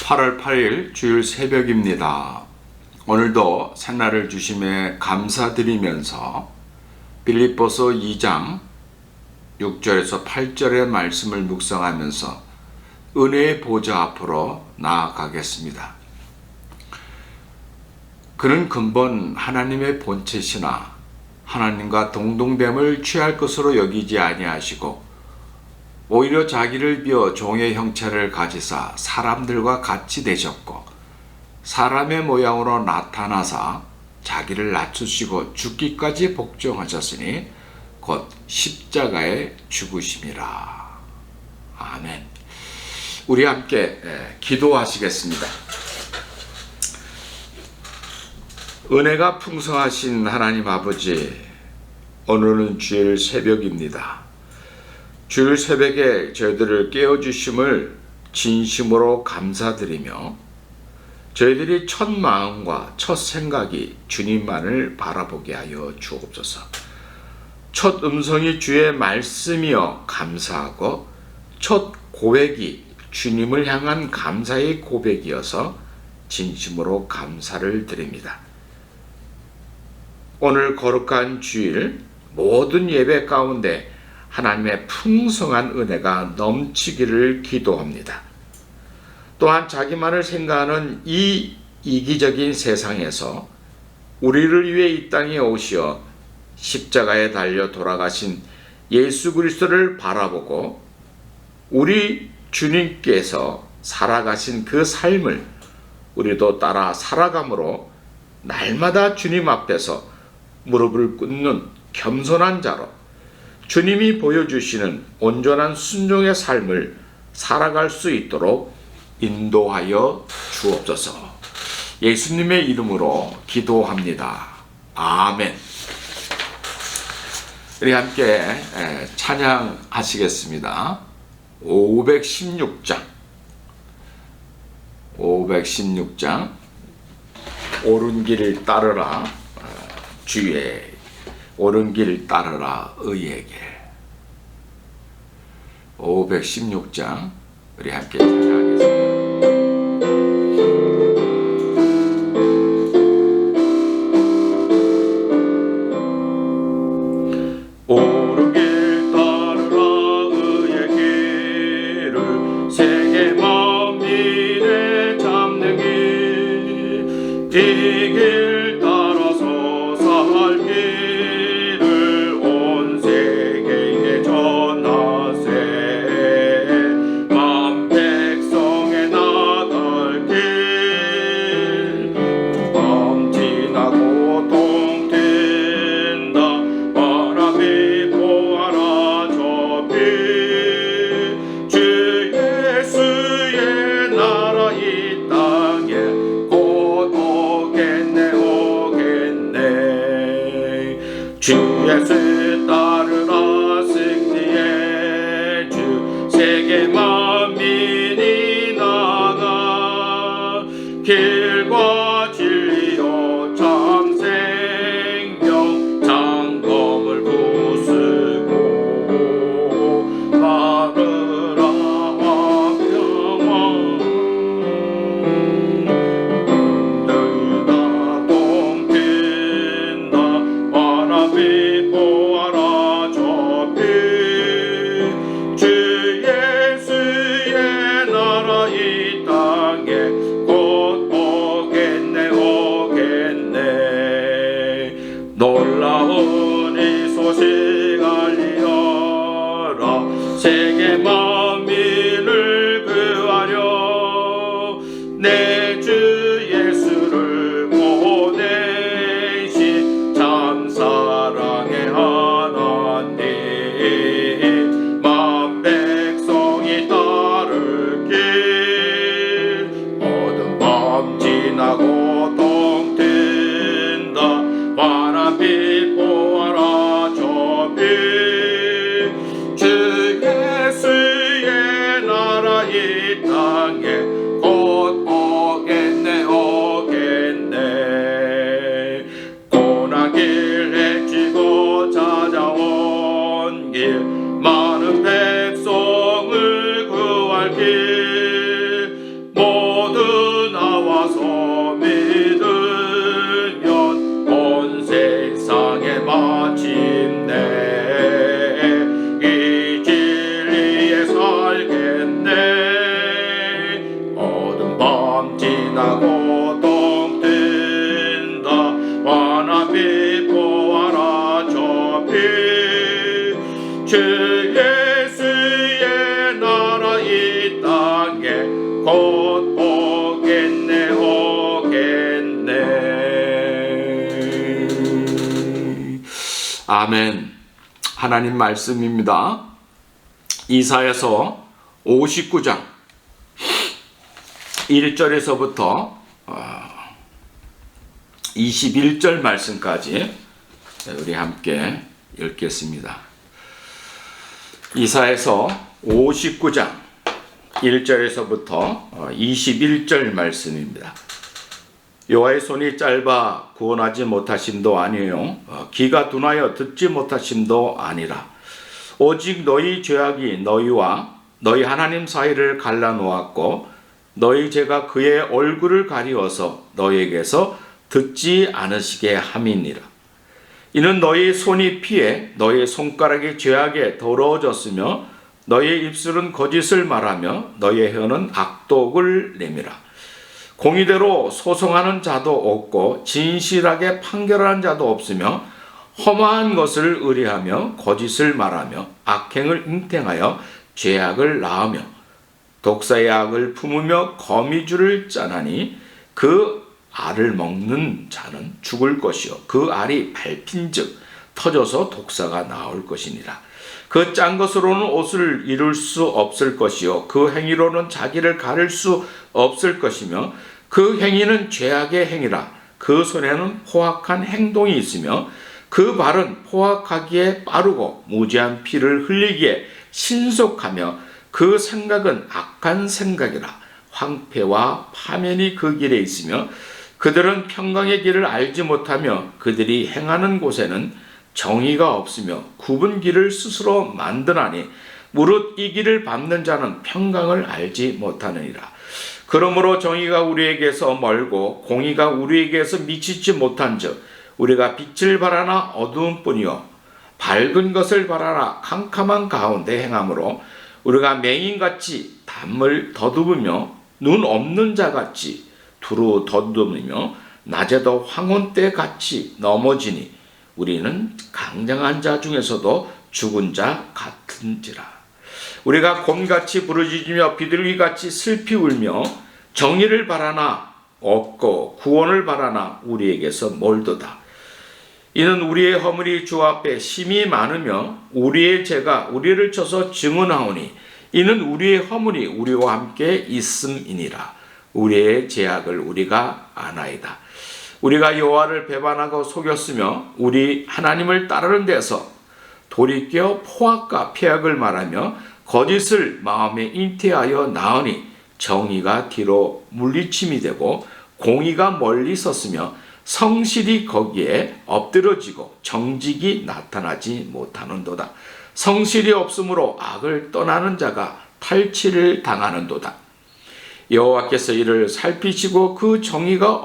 8월 8일 주일 새벽입니다. 오늘도 새날을 주심에 감사드리면서 빌립보서 2장 6절에서 8절의 말씀을 묵상하면서 은혜의 보좌 앞으로 나아가겠습니다. 그는 근본 하나님의 본체시나 하나님과 동등됨을 취할 것으로 여기지 아니하시고 오히려 자기를 비어 종의 형체를 가지사 사람들과 같이 되셨고 사람의 모양으로 나타나사 자기를 낮추시고 죽기까지 복종하셨으니 곧 십자가에 죽으심이라. 아멘. 우리 함께 기도하시겠습니다. 은혜가 풍성하신 하나님 아버지, 오늘은 주일 새벽입니다. 주일 새벽에 저희들을 깨워주심을 진심으로 감사드리며 저희들이 첫 마음과 첫 생각이 주님만을 바라보게 하여 주옵소서. 첫 음성이 주의 말씀이여 감사하고 첫 고백이 주님을 향한 감사의 고백이어서 진심으로 감사를 드립니다. 오늘 거룩한 주일 모든 예배 가운데 하나님의 풍성한 은혜가 넘치기를 기도합니다. 또한 자기만을 생각하는 이 이기적인 세상에서 우리를 위해 이 땅에 오시어 십자가에 달려 돌아가신 예수 그리스도를 바라보고 우리 주님께서 살아가신 그 삶을 우리도 따라 살아감으로 날마다 주님 앞에서 무릎을 꿇는 겸손한 자로 주님이 보여주시는 온전한 순종의 삶을 살아갈 수 있도록 인도하여 주옵소서. 예수님의 이름으로 기도합니다. 아멘. 우리 함께 찬양하시겠습니다. 516장 옳은 길을 따르라 주의 옳은 길 따르라 의에게. 516장 우리 함께 찬양하겠습니다. 옳은 길 따르라 의의 길을 세계 만민에 잡는 길, 이 길 따라서 살 길을 온 세계에 전하세. 만 백성에 나갈 길, 밤 지나고 동 튄다. 바람이 보아라 저 빛, 주 예수의 나라 이 땅에 곧 오겠네 오겠네. 주 예수 따르라 승리의 주, 세계 만민이 나가 길과 진리요 참 생명 장검을 부수고 바르라 화평왕 흔들다 동 튄다. 바람이 보아라 저 빛, 주 예수의 나라 이 땅에 곧 오겠네 오겠네. 놀라운 이 소식 알리어라 세계 만민을 구하려 내 주 예수를 보내신 참 사랑의 하나님. 만 백성이 따를 길, 어두운 밤 지나고 동 튄다. 바람이 보아라 저 빛, 주 예수의 나라 이 땅에 곧 오겠네 오겠네. 고난길 헤치고 찾아온 길, 많은 백성을 구할 길, 모든 곧 오겠네 아멘. 하나님 말씀입니다. 이사야서 59장 1절에서부터 21절 말씀까지 우리 함께 읽겠습니다. 이사야서 59장 1절에서부터 21절 말씀입니다. 여호와의 손이 짧아 구원하지 못하심도 아니요 귀가 둔하여 듣지 못하심도 아니라 오직 너희 죄악이 너희와 너희 하나님 사이를 갈라놓았고 너희 죄가 그의 얼굴을 가리워서 너희에게서 듣지 않으시게 함이니라. 이는 너희 손이 피해 너희 손가락이 죄악에 더러워졌으며 너희 입술은 거짓을 말하며 너희 혀는 악독을 내밀어 공의대로 소송하는 자도 없고 진실하게 판결하는 자도 없으며 험한 것을 의뢰하며 거짓을 말하며 악행을 잉태하여 죄악을 낳으며 독사의 악을 품으며 거미줄을 짜나니 그 알을 먹는 자는 죽을 것이요 그 알이 밟힌즉 터져서 독사가 나올 것이니라. 그 짠 것으로는 옷을 이룰 수 없을 것이요 그 행위로는 자기를 가릴 수 없을 것이며 그 행위는 죄악의 행위라. 그 손에는 포악한 행동이 있으며 그 발은 포악하기에 빠르고 무지한 피를 흘리기에 신속하며 그 생각은 악한 생각이라. 황폐와 파면이 그 길에 있으며 그들은 평강의 길을 알지 못하며 그들이 행하는 곳에는 정의가 없으며 굽은 길을 스스로 만드나니 무릇 이 길을 밟는 자는 평강을 알지 못하느니라. 그러므로 정의가 우리에게서 멀고 공의가 우리에게서 미치지 못한즉 우리가 빛을 바라나 어두움뿐이요 밝은 것을 바라나 캄캄한 가운데 행함으로 우리가 맹인같이 담을 더듬으며 눈 없는 자같이 두루 더듬으며 낮에도 황혼 때 같이 넘어지니 우리는 강장한 자 중에서도 죽은 자 같은지라. 우리가 곰같이 부르짖으며 비둘기같이 슬피 울며 정의를 바라나 없고 구원을 바라나 우리에게서 멀도다. 이는 우리의 허물이 주 앞에 심히 많으며 우리의 죄가 우리를 쳐서 증언하오니 이는 우리의 허물이 우리와 함께 있음이니라. 우리의 죄악을 우리가 아나이다. 우리가 여호와를 배반하고 속였으며 우리 하나님을 따르는 데서 돌이켜 포악과 폐악을 말하며 거짓을 마음에 잉태하여 나으니 정의가 뒤로 물리침이 되고 공의가 멀리 섰으며 성실이 거기에 엎드러지고 정직이 나타나지 못하는도다. 성실이 없으므로 악을 떠나는 자가 탈취를 당하는도다. 여호와께서 이를 살피시고 그 정의가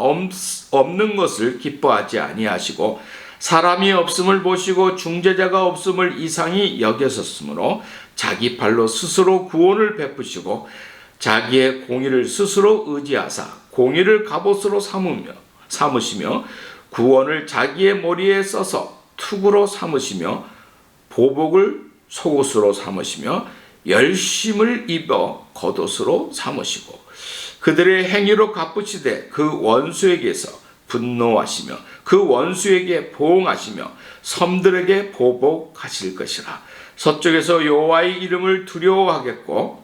없는 것을 기뻐하지 아니하시고 사람이 없음을 보시고 중재자가 없음을 이상히 여겼었으므로 자기 팔로 스스로 구원을 베푸시고 자기의 공의를 스스로 의지하사 공의를 갑옷으로 삼으시며 구원을 자기의 머리에 써서 투구로 삼으시며 보복을 속옷으로 삼으시며 열심을 입어 겉옷으로 삼으시고 그들의 행위로 갚으시되 그 원수에게서 분노하시며 그 원수에게 보응하시며 섬들에게 보복하실 것이라. 서쪽에서 여호와의 이름을 두려워하겠고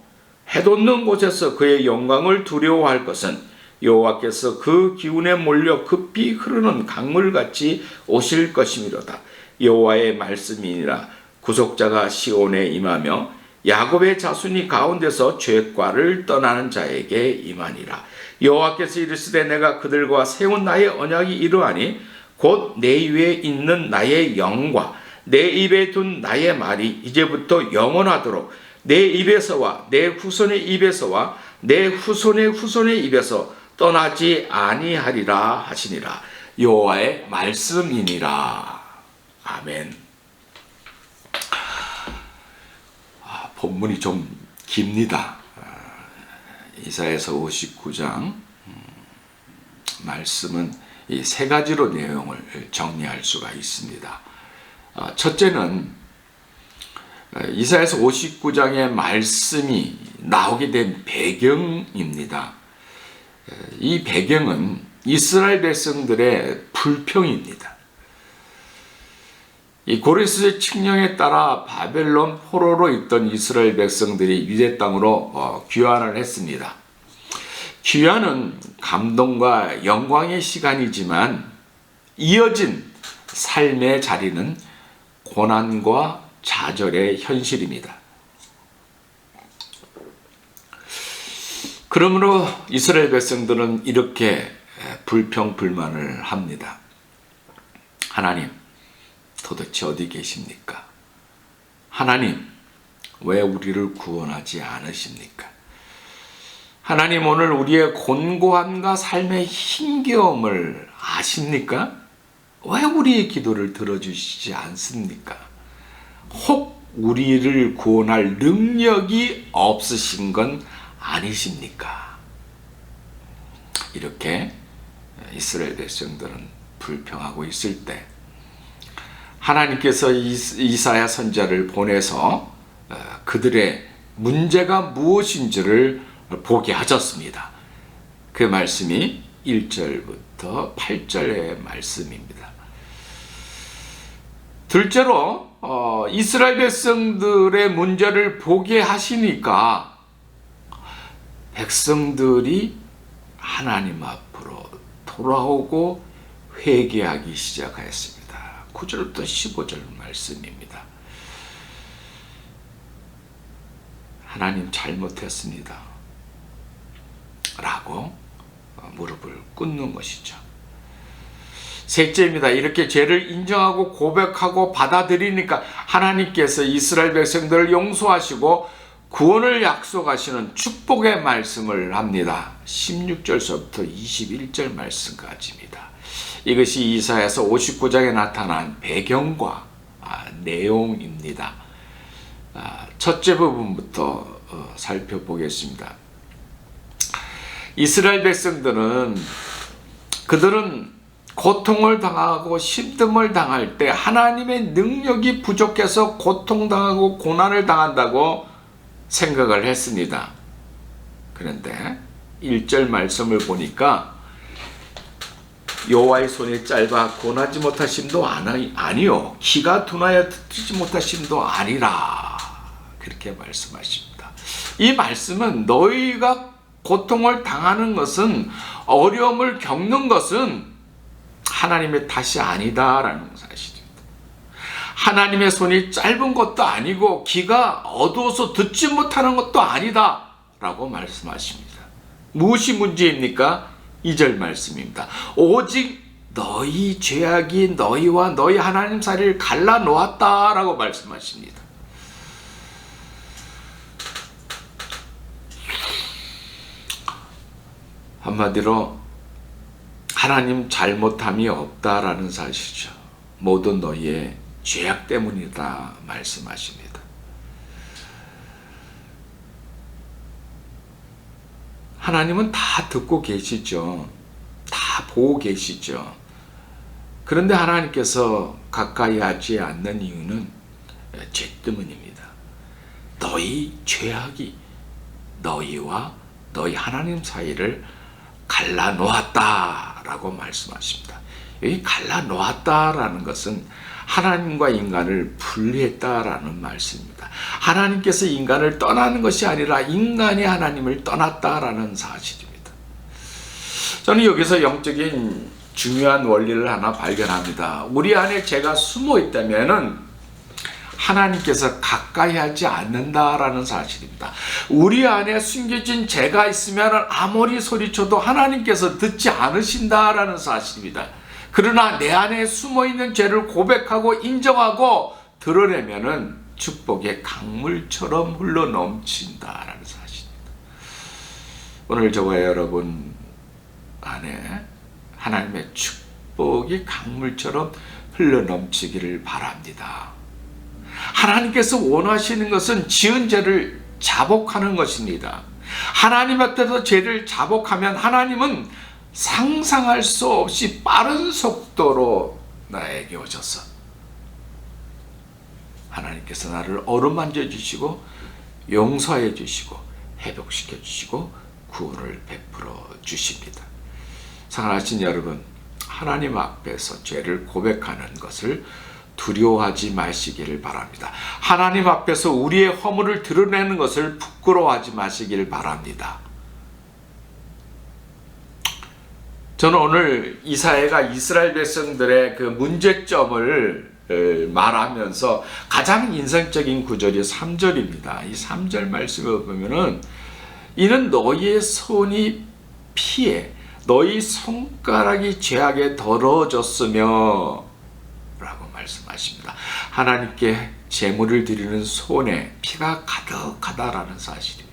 해돋는 곳에서 그의 영광을 두려워할 것은 여호와께서 그 기운에 몰려 급히 흐르는 강물같이 오실 것이미로다. 여호와의 말씀이니라. 구속자가 시온에 임하며 야곱의 자손이 가운데서 죄과를 떠나는 자에게 임하니라. 여호와께서 이르시되 내가 그들과 세운 나의 언약이 이러하니 곧 내 위에 있는 나의 영과 내 입에 둔 나의 말이 이제부터 영원하도록 내 입에서와 내 후손의 입에서와 내 후손의 후손의 입에서 떠나지 아니하리라 하시니라. 여호와의 말씀이니라. 아멘. 본문이 좀 깁니다. 이사야서 59장 말씀은 이 세 가지로 내용을 정리할 수가 있습니다. 첫째는 이사야서 59장의 말씀이 나오게 된 배경입니다. 이 배경은 이스라엘 백성들의 불평입니다. 이 고레스의 칙령에 따라 바벨론 포로로 있던 이스라엘 백성들이 유대 땅으로 귀환을 했습니다. 귀환은 감동과 영광의 시간이지만 이어진 삶의 자리는 고난과 좌절의 현실입니다. 그러므로 이스라엘 백성들은 이렇게 불평불만을 합니다. 하나님, 도대체 어디 계십니까? 하나님, 왜 우리를 구원하지 않으십니까? 하나님, 오늘 우리의 곤고함과 삶의 힘겨움을 아십니까? 왜 우리의 기도를 들어주시지 않습니까? 혹 우리를 구원할 능력이 없으신 건 아니십니까? 이렇게 이스라엘 백성들은 불평하고 있을 때 하나님께서 이사야 선지자를 보내서 그들의 문제가 무엇인지를 보게 하셨습니다. 그 말씀이 1절부터 8절의 말씀입니다. 둘째로 이스라엘 백성들의 문제를 보게 하시니까 백성들이 하나님 앞으로 돌아오고 회개하기 시작하였습니다. 9절부터 15절 말씀입니다. 하나님 잘못했습니다 라고 무릎을 꿇는 것이죠. 셋째입니다. 이렇게 죄를 인정하고 고백하고 받아들이니까 하나님께서 이스라엘 백성들을 용서하시고 구원을 약속하시는 축복의 말씀을 합니다. 16절서부터 21절 말씀까지입니다. 이것이 이사야서 59장에 나타난 배경과 내용입니다. 첫째 부분부터 살펴보겠습니다. 이스라엘 백성들은 그들은 고통을 당하고 힘듦을 당할 때 하나님의 능력이 부족해서 고통당하고 고난을 당한다고 생각을 했습니다. 그런데 1절 말씀을 보니까 여호와의 손이 짧아 권하지 못하심도 아니요 키가 둔하여 듣지 못하심도 아니라 그렇게 말씀하십니다. 이 말씀은 너희가 고통을 당하는 것은 어려움을 겪는 것은 하나님의 탓이 아니다라는 사실입니다. 하나님의 손이 짧은 것도 아니고 귀가 어두워서 듣지 못하는 것도 아니다 라고 말씀하십니다. 무엇이 문제입니까? 2절 말씀입니다. 오직 너희 죄악이 너희와 너희 하나님 사이를 갈라놓았다 라고 말씀하십니다. 한마디로 하나님 잘못함이 없다라는 사실이죠. 모든 너희의 죄악 때문이다 말씀하십니다. 하나님은 다 듣고 계시죠. 다 보고 계시죠. 그런데 하나님께서 가까이 하지 않는 이유는 죄 때문입니다. 너희 죄악이 너희와 너희 하나님 사이를 갈라놓았다라고 말씀하십니다. 여기 갈라놓았다라는 것은 하나님과 인간을 분리했다라는 말씀입니다. 하나님께서 인간을 떠나는 것이 아니라 인간이 하나님을 떠났다라는 사실입니다. 저는 여기서 영적인 중요한 원리를 하나 발견합니다. 우리 안에 죄가 숨어 있다면은 하나님께서 가까이 하지 않는다라는 사실입니다. 우리 안에 숨겨진 죄가 있으면 아무리 소리쳐도 하나님께서 듣지 않으신다라는 사실입니다. 그러나 내 안에 숨어있는 죄를 고백하고 인정하고 드러내면은 축복의 강물처럼 흘러넘친다라는 사실입니다. 오늘 저와 여러분 안에 하나님의 축복이 강물처럼 흘러넘치기를 바랍니다. 하나님께서 원하시는 것은 지은 죄를 자복하는 것입니다. 하나님 앞에서 죄를 자복하면 하나님은 상상할 수 없이 빠른 속도로 나에게 오셔서 하나님께서 나를 어루만져 주시고 용서해 주시고 회복시켜 주시고 구원을 베풀어 주십니다. 사랑하신 여러분, 하나님 앞에서 죄를 고백하는 것을 두려워하지 마시기를 바랍니다. 하나님 앞에서 우리의 허물을 드러내는 것을 부끄러워하지 마시기를 바랍니다. 저는 오늘 이사야가 이스라엘 백성들의 그 문제점을 말하면서 가장 인상적인 구절이 3절입니다. 이 3절 말씀을 보면은 이는 너희의 손이 피해 너희 손가락이 죄악에 더러워졌으며 라고 말씀하십니다. 하나님께 제물을 드리는 손에 피가 가득하다라는 사실입니다.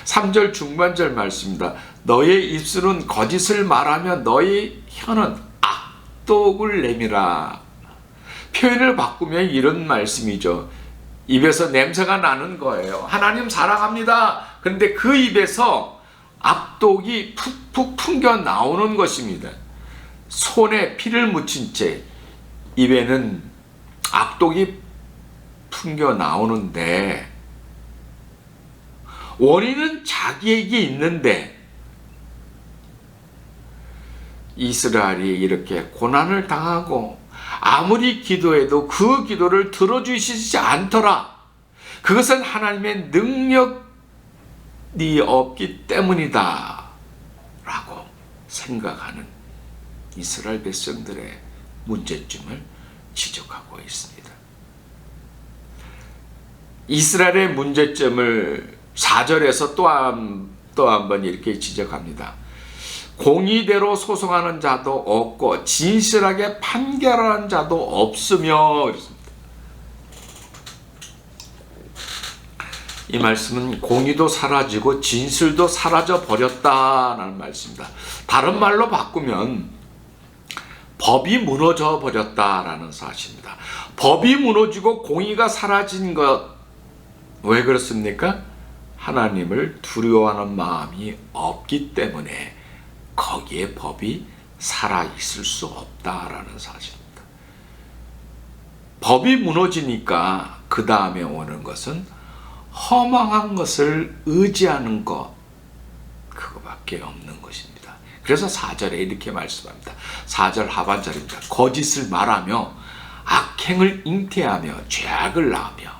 3절 중반절 말씀입니다. 너의 입술은 거짓을 말하며 너의 혀는 악독을 내밀어. 표현을 바꾸면 이런 말씀이죠. 입에서 냄새가 나는 거예요. 하나님 사랑합니다. 그런데 그 입에서 악독이 푹푹 풍겨 나오는 것입니다. 손에 피를 묻힌 채 입에는 악독이 풍겨 나오는데 원인은 자기에게 있는데 이스라엘이 이렇게 고난을 당하고 아무리 기도해도 그 기도를 들어주시지 않더라. 그것은 하나님의 능력이 없기 때문이다 라고 생각하는 이스라엘 백성들의 문제점을 지적하고 있습니다. 이스라엘의 문제점을 4절에서 또 한 번 이렇게 지적합니다. 공의대로 소송하는 자도 없고 진실하게 판결하는 자도 없으며. 이 말씀은 공의도 사라지고 진실도 사라져 버렸다는 말씀입니다. 다른 말로 바꾸면 법이 무너져 버렸다라는 사실입니다. 법이 무너지고 공의가 사라진 것, 왜 그렇습니까? 하나님을 두려워하는 마음이 없기 때문에 거기에 법이 살아있을 수 없다라는 사실입니다. 법이 무너지니까 그 다음에 오는 것은 허망한 것을 의지하는 것, 그거밖에 없는 것입니다. 그래서 4절에 이렇게 말씀합니다. 4절 하반절입니다. 거짓을 말하며 악행을 잉태하며 죄악을 낳으며.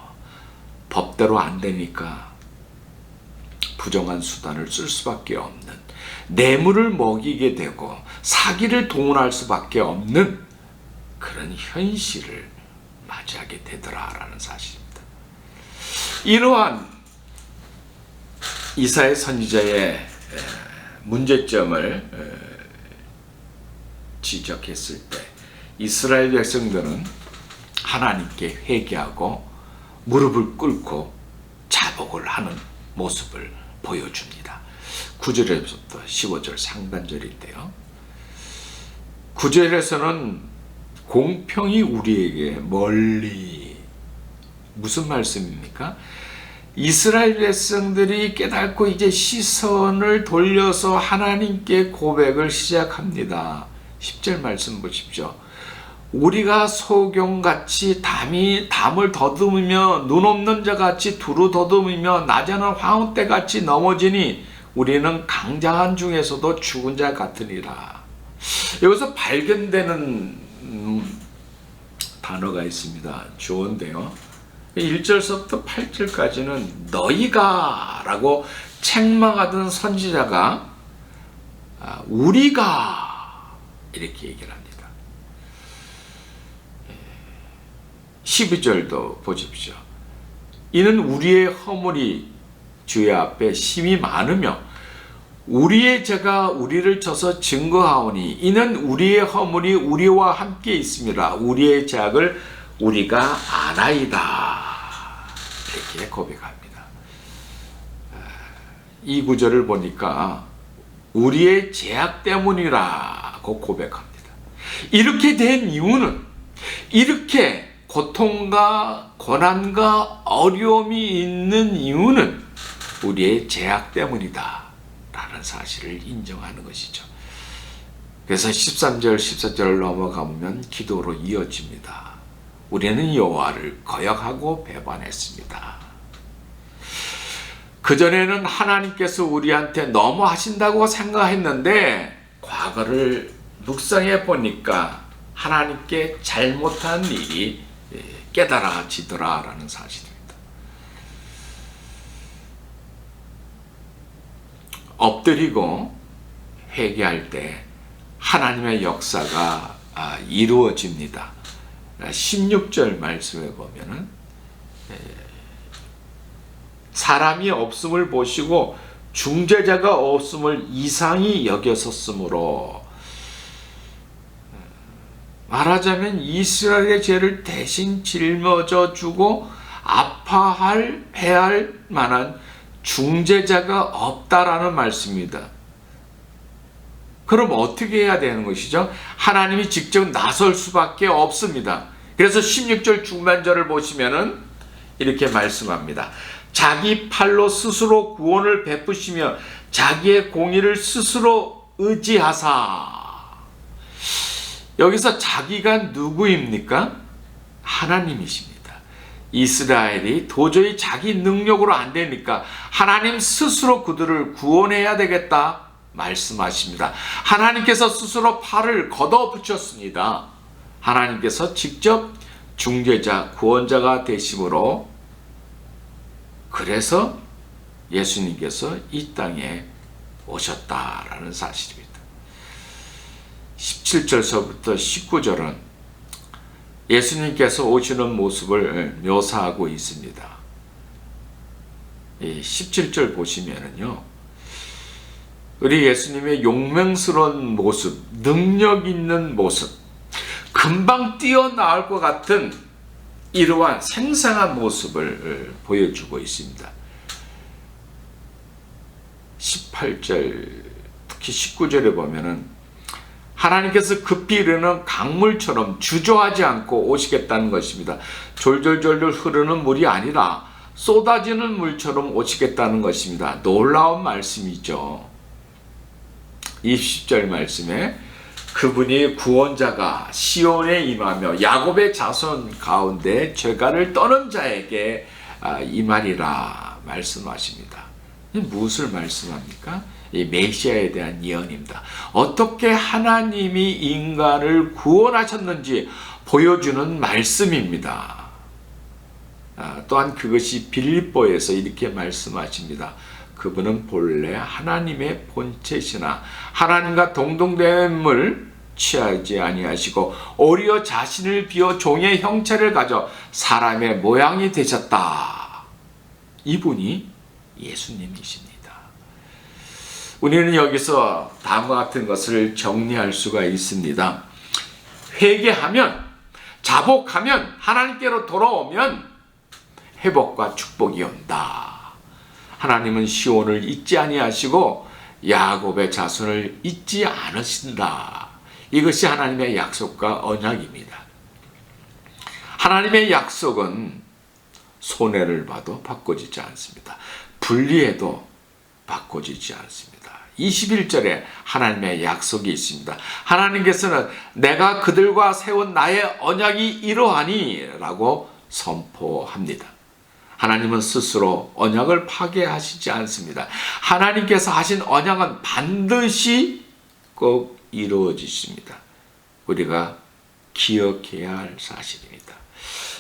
법대로 안 되니까 부정한 수단을 쓸 수밖에 없는, 뇌물을 먹이게 되고 사기를 동원할 수밖에 없는 그런 현실을 맞이하게 되더라라는 사실입니다. 이러한 이사야 선지자의 문제점을 지적했을 때 이스라엘 백성들은 하나님께 회개하고 무릎을 꿇고 자복을 하는 모습을 보여줍니다. 9절에서부터 15절 상반절인데요. 9절에서는 공평이 우리에게 멀리, 무슨 말씀입니까? 이스라엘 백성들이 깨닫고 이제 시선을 돌려서 하나님께 고백을 시작합니다. 10절 말씀 보십시오. 우리가 소경같이 담을 더듬으며 눈 없는 자같이 두루 더듬으며 낮에는 황후떼같이 넘어지니 우리는 강자한 중에서도 죽은 자 같으니라. 여기서 발견되는 단어가 있습니다. 좋은데요. 1절서부터 8절까지는 너희가 라고 책망하던 선지자가 우리가 이렇게 얘기를 합니다. 12절도 보십시오. 이는 우리의 허물이 주의 앞에 심히 많으며 우리의 죄가 우리를 쳐서 증거하오니 이는 우리의 허물이 우리와 함께 있습니다. 우리의 죄악을 우리가 아나이다. 이렇게 고백합니다. 이 구절을 보니까 우리의 죄악 때문이라고 고백합니다. 이렇게 된 이유는, 이렇게 고통과 고난과 어려움이 있는 이유는 우리의 죄악 때문이다 라는 사실을 인정하는 것이죠. 그래서 13절 14절을 넘어가면 기도로 이어집니다. 우리는 여호와를 거역하고 배반했습니다. 그전에는 하나님께서 우리한테 너무 하신다고 생각했는데 과거를 묵상해 보니까 하나님께 잘못한 일이 깨달아지더라라는 사실입니다. 엎드리고 회개할 때 하나님의 역사가 이루어집니다. 16절 말씀에 보면은 사람이 없음을 보시고 중재자가 없음을 이상히 여겼었으므로, 말하자면 이스라엘의 죄를 대신 짊어져 주고 해야 할 만한 중재자가 없다라는 말씀입니다. 그럼 어떻게 해야 되는 것이죠? 하나님이 직접 나설 수밖에 없습니다. 그래서 16절 중반절을 보시면은 이렇게 말씀합니다. 자기 팔로 스스로 구원을 베푸시며 자기의 공의를 스스로 의지하사. 여기서 자기가 누구입니까? 하나님이십니다. 이스라엘이 도저히 자기 능력으로 안 되니까 하나님 스스로 그들을 구원해야 되겠다 말씀하십니다. 하나님께서 스스로 팔을 걷어붙였습니다. 하나님께서 직접 중재자, 구원자가 되심으로, 그래서 예수님께서 이 땅에 오셨다라는 사실입니다. 17절서부터 19절은 예수님께서 오시는 모습을 묘사하고 있습니다. 17절 보시면은요, 우리 예수님의 용맹스러운 모습, 능력 있는 모습, 금방 뛰어나올 것 같은 이러한 생생한 모습을 보여주고 있습니다. 18절, 특히 19절에 보면은 하나님께서 급히 흐르는 강물처럼 주저하지 않고 오시겠다는 것입니다. 졸졸졸졸 흐르는 물이 아니라 쏟아지는 물처럼 오시겠다는 것입니다. 놀라운 말씀이죠. 20절 말씀에 그분이 구원자가 시온에 임하며 야곱의 자손 가운데 죄가를 떠는 자에게 임하리라 말씀하십니다. 무엇을 말씀합니까? 이 메시아에 대한 예언입니다. 어떻게 하나님이 인간을 구원하셨는지 보여주는 말씀입니다. 또한 그것이 빌립보에서 이렇게 말씀하십니다. 그분은 본래 하나님의 본체시나 하나님과 동등됨을 취하지 아니하시고 오히려 자신을 비워 종의 형체를 가져 사람의 모양이 되셨다. 이분이 예수님이십니다. 우리는 여기서 다음과 같은 것을 정리할 수가 있습니다. 회개하면, 자복하면, 하나님께로 돌아오면 회복과 축복이 온다. 하나님은 시온을 잊지 아니하시고 야곱의 자손을 잊지 않으신다. 이것이 하나님의 약속과 언약입니다. 하나님의 약속은 손해를 봐도 바꿔지지 않습니다. 불리해도 바꿔지지 않습니다. 21절에 하나님의 약속이 있습니다. 하나님께서는 내가 그들과 세운 나의 언약이 이러하니 라고 선포합니다. 하나님은 스스로 언약을 파괴하시지 않습니다. 하나님께서 하신 언약은 반드시 꼭 이루어지십니다. 우리가 기억해야 할 사실입니다.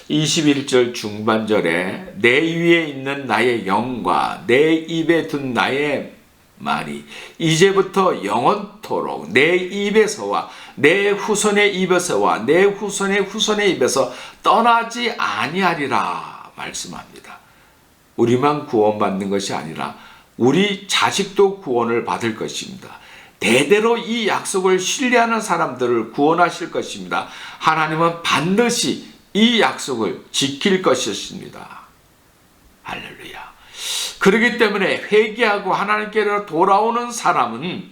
21절 중반절에 내 위에 있는 나의 영과 내 입에 둔 나의 말이 이제부터 영원토록 내 입에서와 내 후손의 입에서와 내 후손의 후손의 입에서 떠나지 아니하리라 말씀합니다. 우리만 구원받는 것이 아니라 우리 자식도 구원을 받을 것입니다. 대대로 이 약속을 신뢰하는 사람들을 구원하실 것입니다. 하나님은 반드시 이 약속을 지킬 것이었습니다. 할렐루야. 그렇기 때문에 회개하고 하나님께로 돌아오는 사람은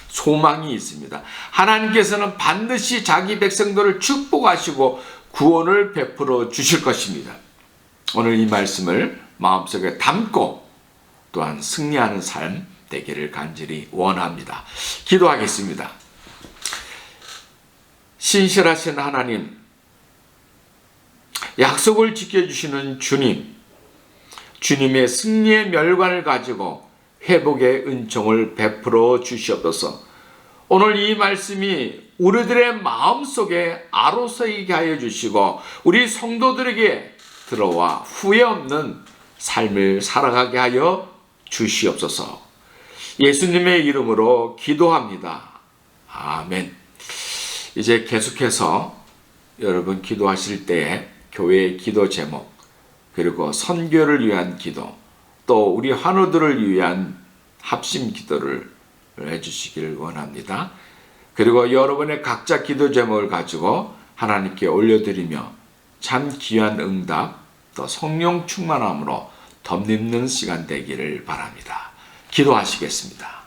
소망이 있습니다. 하나님께서는 반드시 자기 백성들을 축복하시고 구원을 베풀어 주실 것입니다. 오늘 이 말씀을 마음속에 담고 또한 승리하는 삶 되기를 간절히 원합니다. 기도하겠습니다. 신실하신 하나님, 약속을 지켜주시는 주님, 주님의 승리의 멸관을 가지고 회복의 은총을 베풀어 주시옵소서. 오늘 이 말씀이 우리들의 마음속에 아로서이게 하여 주시고 우리 성도들에게 들어와 후회 없는 삶을 살아가게 하여 주시옵소서. 예수님의 이름으로 기도합니다. 아멘. 이제 계속해서 여러분 기도하실 때 교회의 기도 제목, 그리고 선교를 위한 기도, 또 우리 환우들을 위한 합심 기도를 해주시기를 원합니다. 그리고 여러분의 각자 기도 제목을 가지고 하나님께 올려드리며 참 귀한 응답, 또 성령 충만함으로 덧입는 시간 되기를 바랍니다. 기도하시겠습니다.